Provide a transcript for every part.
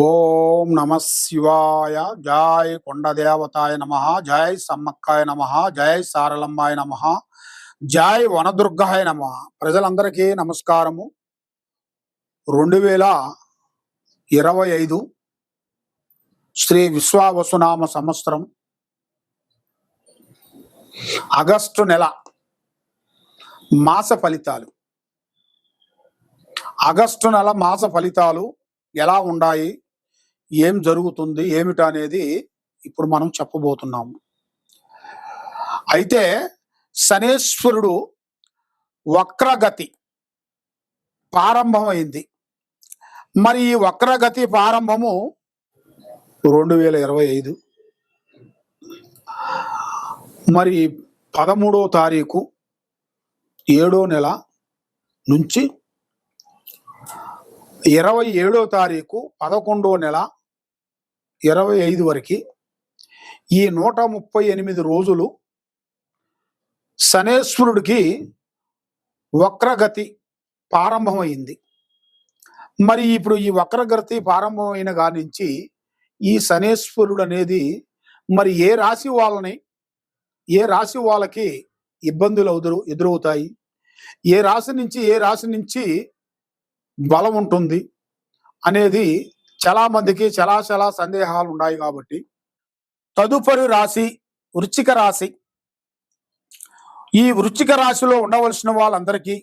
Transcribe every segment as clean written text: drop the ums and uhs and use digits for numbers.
ఓం నమ శివాయ. జై కొండదేవతాయ నమ, జై సమ్మక్కాయ నమ, జై సారలమ్మాయ నమ, జై వనదుర్గాయ నమ. ప్రజలందరికీ నమస్కారము. 2025 శ్రీ విశ్వావసునామ సంవత్సరం ఆగస్టు నెల మాస ఫలితాలు. ఆగస్టు నెల మాస ఫలితాలు ఎలా ఉన్నాయి, ఏం జరుగుతుంది, ఏమిటనేది ఇప్పుడు మనం చెప్పబోతున్నాము. అయితే శనేశ్వరుడు వక్రగతి ప్రారంభమైంది. మరి ఈ వక్రగతి ప్రారంభము 2025 మరి 13వ తారీఖు 7వ నెల నుంచి 27వ తారీఖు 11వ నెల 25 వరకు ఈ 138 రోజులు శనేశ్వరుడికి వక్రగతి ప్రారంభమైంది. మరి ఇప్పుడు ఈ వక్రగతి ప్రారంభమైన కాడి నుంచి ఈ శనేశ్వరుడు అనేది మరి ఏ రాశి వాళ్ళకి ఇబ్బందులు ఎదురవుతాయి, ఏ రాశి నుంచి బలం ఉంటుంది అనేది చాలా మందికి చాలా సందేహాలు ఉన్నాయి. కాబట్టి తదుపరి రాశి వృశ్చిక రాశి. ఈ వృశ్చిక రాశిలో ఉండవలసిన వాళ్ళందరికీ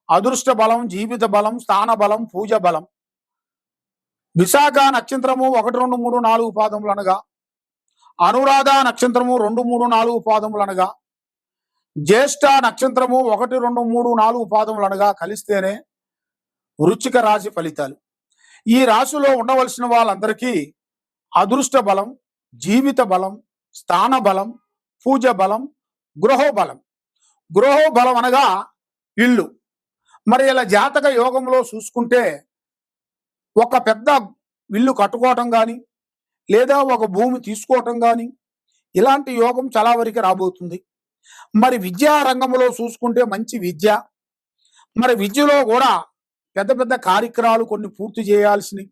అదృష్ట బలం, జీవిత బలం, స్థాన బలం, పూజ బలం. విశాఖ నక్షత్రము 1, 2, 3, 4 పాదములు అనగా, అనురాధ నక్షత్రము 2, 3, 4 పాదములు అనగా, జ్యేష్ఠ నక్షత్రము 1, 2, 3, 4 పాదములు అనగా కలిస్తేనే వృశ్చిక రాశి ఫలితాలు. ఈ రాశిలో ఉండవలసిన వాళ్ళందరికీ అదృష్ట బలం, జీవిత బలం, స్థాన బలం, పూజ బలం, గృహోబలం. గృహోబలం అనగా ఇల్లు. మరి ఇలా జాతక యోగంలో చూసుకుంటే ఒక పెద్ద ఇల్లు కట్టుకోవటం కానీ, లేదా ఒక భూమి తీసుకోవటం కానీ, ఇలాంటి యోగం చాలా వరకు రాబోతుంది. మరి విద్యా రంగంలో చూసుకుంటే మంచి విద్య. మరి విద్యలో కూడా పెద్ద కార్యక్రమాలు కొన్ని పూర్తి చేయాల్సి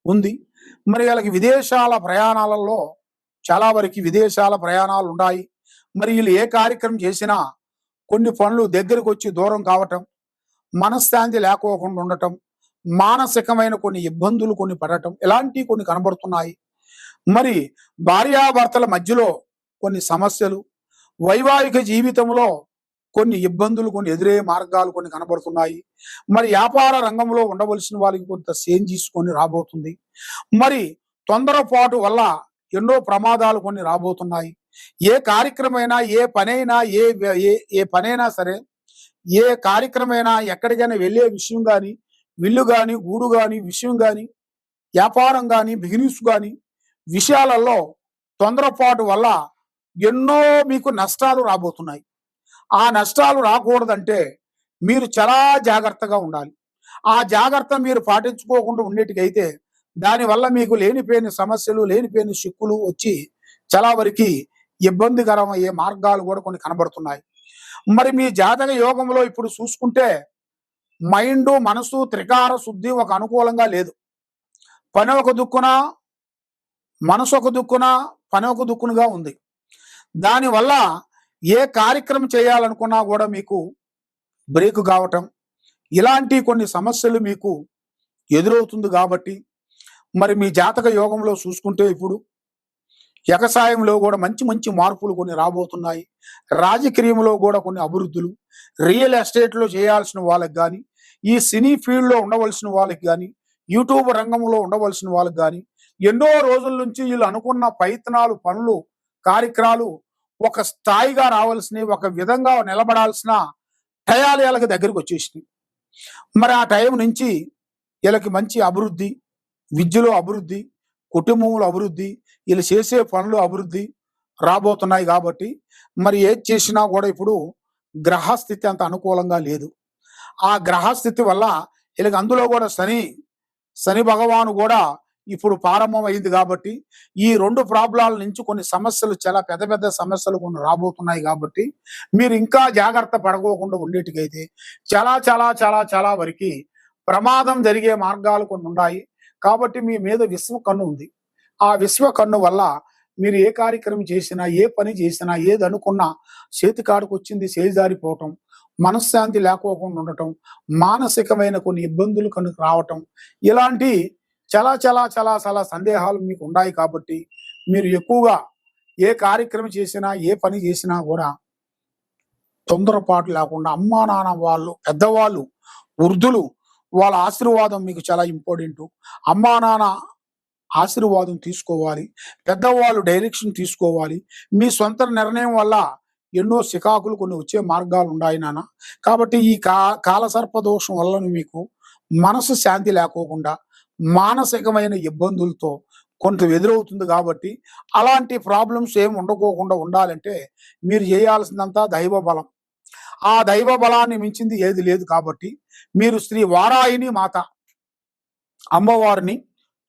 ఉంది. మరి వీళ్ళకి విదేశాల ప్రయాణాలలో చాలా వరకు విదేశాల ప్రయాణాలు ఉన్నాయి. మరి వీళ్ళు ఏ కార్యక్రమం చేసినా కొన్ని పనులు దగ్గరకు వచ్చి దూరం కావటం, మనశ్శాంతి లేకోకుండా ఉండటం, మానసికమైన కొన్ని ఇబ్బందులు కొన్ని పడటం, ఇలాంటివి కొన్ని కనబడుతున్నాయి. మరి భార్యాభర్తల మధ్యలో కొన్ని సమస్యలు, వైవాహిక జీవితంలో కొన్ని ఇబ్బందులు, కొన్ని ఎదురయ్యే మార్గాలు కొన్ని కనబడుతున్నాయి. మరి వ్యాపార రంగంలో ఉండవలసిన వాళ్ళకి కొంత సేమ్ తీసుకొని రాబోతుంది. మరి తొందరపాటు వల్ల ఎన్నో ప్రమాదాలు కొన్ని రాబోతున్నాయి. ఏ కార్యక్రమైనా, ఏ పనైనా సరే, ఏ కార్యక్రమైనా, ఎక్కడికైనా వెళ్ళే విషయం కానీ, విల్లు కానీ, గూడు కానీ, విషయం కానీ, వ్యాపారం కానీ, బిజినెస్ కానీ విషయాలలో తొందరపాటు వల్ల ఎన్నో మీకు నష్టాలు రాబోతున్నాయి. ఆ నష్టాలు రాకూడదంటే మీరు చాలా జాగ్రత్తగా ఉండాలి. ఆ జాగ్రత్త మీరు పాటించుకోకుండా ఉండేటికైతే దానివల్ల మీకు లేనిపోయిన సమస్యలు, లేనిపోయిన చిక్కులు వచ్చి చాలా వరకు ఇబ్బందికరమయ్యే మార్గాలు కూడా కొన్ని కనబడుతున్నాయి. మరి మీ జాతక యోగంలో ఇప్పుడు చూసుకుంటే మైండ్, మనసు, త్రికార శుద్ధి ఒక అనుకూలంగా లేదు. పని ఒక దుక్కున, మనసు ఒక దుక్కున, పని ఒక దుక్కునుగా ఉంది. దానివల్ల ఏ కార్యక్రమం చేయాలనుకున్నా కూడా మీకు బ్రేక్ కావటం, ఇలాంటి కొన్ని సమస్యలు మీకు ఎదురవుతుంది. కాబట్టి మరి మీ జాతక యోగంలో చూసుకుంటే ఇప్పుడు వ్యవసాయంలో కూడా మంచి మార్పులు కొన్ని రాబోతున్నాయి. రాజకీయంలో కూడా కొన్ని అభివృద్ధులు, రియల్ ఎస్టేట్లో చేయాల్సిన వాళ్ళకి కానీ, ఈ సినీ ఫీల్డ్లో ఉండవలసిన వాళ్ళకి కానీ, యూట్యూబ్ రంగంలో ఉండవలసిన వాళ్ళకి కానీ ఎన్నో రోజుల నుంచి వీళ్ళు అనుకున్న ప్రయత్నాలు, పనులు, కార్యక్రమాలు ఒక స్థాయిగా రావాల్సినవి, ఒక విధంగా నిలబడాల్సిన టయాలు వీళ్ళకి దగ్గరికి వచ్చేసినాయి. మరి ఆ టైం నుంచి వీళ్ళకి మంచి అభివృద్ధి, విద్యలో అభివృద్ధి, కుటుంబంలో అభివృద్ధి, వీళ్ళు చేసే పనులు అభివృద్ధి రాబోతున్నాయి. కాబట్టి మరి ఏది చేసినా కూడా ఇప్పుడు గ్రహస్థితి అంత అనుకూలంగా లేదు. ఆ గ్రహస్థితి వల్ల వీళ్ళకి అందులో కూడా శని భగవాను కూడా ఇప్పుడు ప్రారంభమైంది. కాబట్టి ఈ 2 ప్రాబ్లాల నుంచి కొన్ని సమస్యలు, చాలా పెద్ద సమస్యలు కొన్ని రాబోతున్నాయి. కాబట్టి మీరు ఇంకా జాగ్రత్త పడకోకుండా ఉండేటికైతే చాలా వరకు ప్రమాదం జరిగే మార్గాలు కొన్ని ఉన్నాయి. కాబట్టి మీ మీద విశ్వ కన్ను ఉంది. ఆ విశ్వ కన్ను వల్ల మీరు ఏ కార్యక్రమం చేసినా, ఏ పని చేసినా, ఏదనుకున్నా చేతికాడకొచ్చింది చేజారిపోవటం, మనశ్శాంతి లేకోకుండా ఉండటం, మానసికమైన కొన్ని ఇబ్బందులు కనుక రావటం, ఇలాంటి చాలా సందేహాలు మీకున్నాయి కాబట్టి, మీరు ఎక్కువగా ఏ కార్యక్రమం చేసినా, ఏ పని చేసినా గూడా తొందరపాటు లేకుండా అమ్మా, నాన్న వాళ్ళు, పెద్దవాళ్ళు, వృద్ధులు వాళ్ళ ఆశీర్వాదం మీకు చాలా ఇంపార్టెంటు. అమ్మా, నాన్న ఆశీర్వాదం తీసుకోవాలి. పెద్దవాళ్ళు డైరెక్షన్ తీసుకోవాలి. మీ సొంత నిర్ణయం వల్ల ఎన్నో సికాకులు కొన్ని వచ్చే మార్గాలుండాయి నాన్న. కాబట్టి ఈ కాలసర్ప దోషం వలన మీకు మనసు శాంతి లేకోకుండా, మానసికమైన ఇబ్బందులతో కొంత ఎదురవుతుంది కాబట్టి, అలాంటి ప్రాబ్లమ్స్ ఏమి ఉండకోకుండా ఉండాలంటే మీరు చేయాల్సిందంతా దైవ బలం. ఆ దైవ బలాన్ని మించింది ఏది లేదు కాబట్టి, మీరు శ్రీ వారాహిని మాత అమ్మవారిని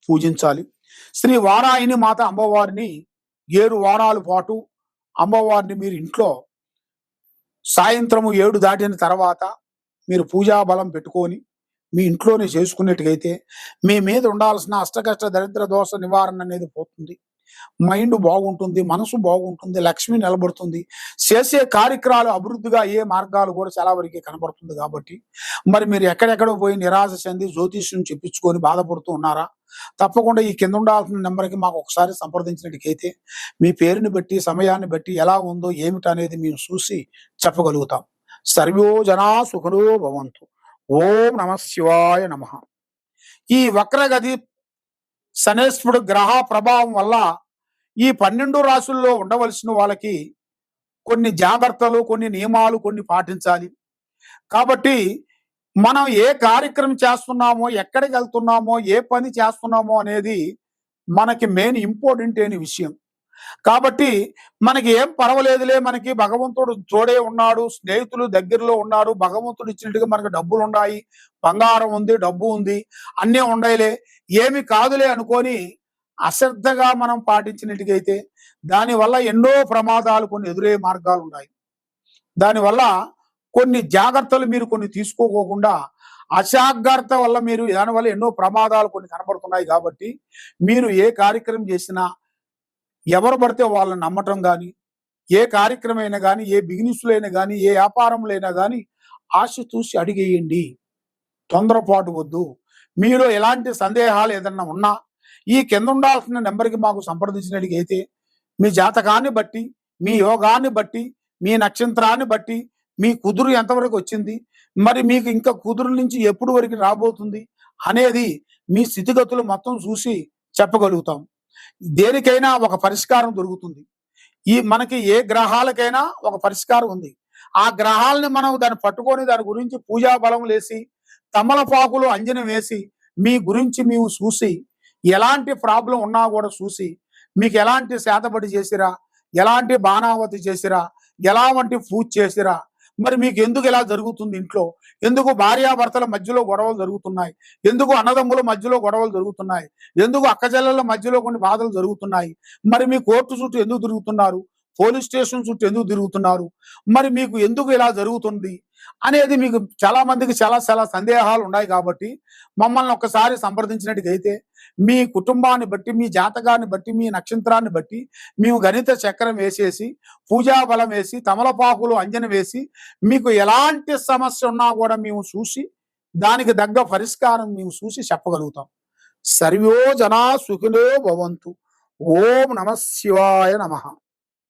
పూజించాలి. శ్రీ వారాహిని మాత అమ్మవారిని 7 వారాల పాటు అమ్మవారిని మీరు ఇంట్లో సాయంత్రము 7 దాటిన తర్వాత మీరు పూజా బలం పెట్టుకొని మీ ఇంట్లోనే చేసుకున్నట్టుగైతే మీ మీద ఉండాల్సిన అష్టకష్ట దరిద్ర దోష నివారణ అనేది పోతుంది. మైండ్ బాగుంటుంది, మనసు బాగుంటుంది, లక్ష్మి నిలబడుతుంది. చేసే కార్యక్రమాలు అభివృద్ధిగా అయ్యే మార్గాలు కూడా చాలా వరకే కనబడుతుంది కాబట్టి, మరి మీరు ఎక్కడెక్కడో పోయి నిరాశ చెంది జ్యోతిష్యం చెప్పించుకొని బాధపడుతూ ఉన్నారా? తప్పకుండా ఈ కింద ఉండాల్సిన నెంబర్‌కి మాకు ఒకసారి సంప్రదించినట్టుకైతే మీ పేరుని బట్టి, సమయాన్ని బట్టి ఎలా ఉందో ఏమిటనేది మేము చూసి చెప్పగలుగుతాం. సర్వో జనా సుఖినో భవంతు. ఓం నమః శివాయ నమః. ఈ వక్రగతి శనేశ్వరుడు గ్రహ ప్రభావం వల్ల ఈ 12 రాశుల్లో ఉండవలసిన వాళ్ళకి కొన్ని జాగ్రత్తలు, కొన్ని నియమాలు కొన్ని పాటించాలి. కాబట్టి మనం ఏ కార్యక్రమం చేస్తున్నామో, ఎక్కడికి వెళ్తున్నామో, ఏ పని చేస్తున్నామో అనేది మనకి మెయిన్ ఇంపార్టెంట్ అయిన విషయం. కాబట్టి మనకి ఏం పర్వాలేదులే, మనకి భగవంతుడు తోడే ఉన్నాడు, స్నేహితులు దగ్గరలో ఉన్నారు, భగవంతుడు ఇచ్చినట్టుగా మనకు డబ్బులు ఉన్నాయి, బంగారం ఉంది, డబ్బు ఉంది, అన్నీ ఉన్నాయిలే, ఏమి కాదులే అనుకొని అశ్రద్ధగా మనం పాటించినట్టుగైతే దానివల్ల ఎన్నో ప్రమాదాలు కొన్ని ఎదురయ్యే మార్గాలు ఉన్నాయి. దానివల్ల కొన్ని జాగ్రత్తలు మీరు కొన్ని తీసుకోకోకుండా అజాగ్రత్త వల్ల మీరు దానివల్ల ఎన్నో ప్రమాదాలు కొన్ని కనబడుతున్నాయి కాబట్టి, మీరు ఏ కార్యక్రమం చేసినా ఎవరు పడితే వాళ్ళని నమ్మటం గాని, ఏ కార్యక్రమం అయినా గాని, ఏ బిజినెస్‌లో అయినా గాని, ఏ వ్యాపారంలో అయినా గాని ఆశ చూసి అడిగేయండి. తొందరపాటు వద్దు. మీలో ఎలాంటి సందేహాలు ఏదన్నా ఉన్నా ఈ కింద ఉండాల్సిన నెంబర్‌కి మాకు సంప్రదించినట్టుగైతే మీ జాతకాన్ని బట్టి, మీ యోగాన్ని బట్టి, మీ నక్షత్రాన్ని బట్టి, మీ కుదురు ఎంతవరకు వచ్చింది, మరి మీకు ఇంకా కుదురు నుంచి ఎప్పుడు వరకు రాబోతుంది అనేది మీ స్థితిగతులు మొత్తం చూసి చెప్పగలుగుతాం. దేనికైనా ఒక పరిష్కారం దొరుకుతుంది. మనకి ఏ గ్రహాలకైనా ఒక పరిష్కారం ఉంది. ఆ గ్రహాలని మనం దాన్ని పట్టుకొని దాని గురించి పూజా బలములేసి, తమలపాకులు అంజనం వేసి, మీ గురించి మేము చూసి, ఎలాంటి ప్రాబ్లమ్ ఉన్నా కూడా చూసి, మీకు ఎలాంటి శాతబడి చేసిరా, ఎలాంటి బాణావతి చేసిరా, ఎలాంటి పూజ చేసిరా, మరి మీకు ఎందుకు ఇలా జరుగుతుంది ఇంట్లో, ఎందుకు భార్యాభర్తల మధ్యలో గొడవలు జరుగుతున్నాయి, ఎందుకు అన్నదమ్ముల మధ్యలో గొడవలు జరుగుతున్నాయి, ఎందుకు అక్కచెల్లెల మధ్యలో కొన్ని బాధలు జరుగుతున్నాయి, మరి మీ కోర్టు చుట్టూ ఎందుకు తిరుగుతున్నారు, పోలీస్ స్టేషన్ చుట్టూ ఎందుకు తిరుగుతున్నారు, మరి మీకు ఎందుకు ఇలా జరుగుతుంది అనేది మీకు చాలా మందికి చాలా సందేహాలు ఉన్నాయి. కాబట్టి మమ్మల్ని ఒక్కసారి సంప్రదించినట్టుగైతే మీ కుటుంబాన్ని బట్టి, మీ జాతకాన్ని బట్టి, మీ నక్షత్రాన్ని బట్టి మేము గణిత చక్రం వేసేసి, పూజా బలం వేసి, తమలపాకులు అంజనం వేసి, మీకు ఎలాంటి సమస్య ఉన్నా కూడా మేము చూసి దానికి తగ్గ పరిష్కారం మేము చూసి చెప్పగలుగుతాం. సర్వో జనా సుఖినో భవంతు. ఓం నమః శివాయ నమః.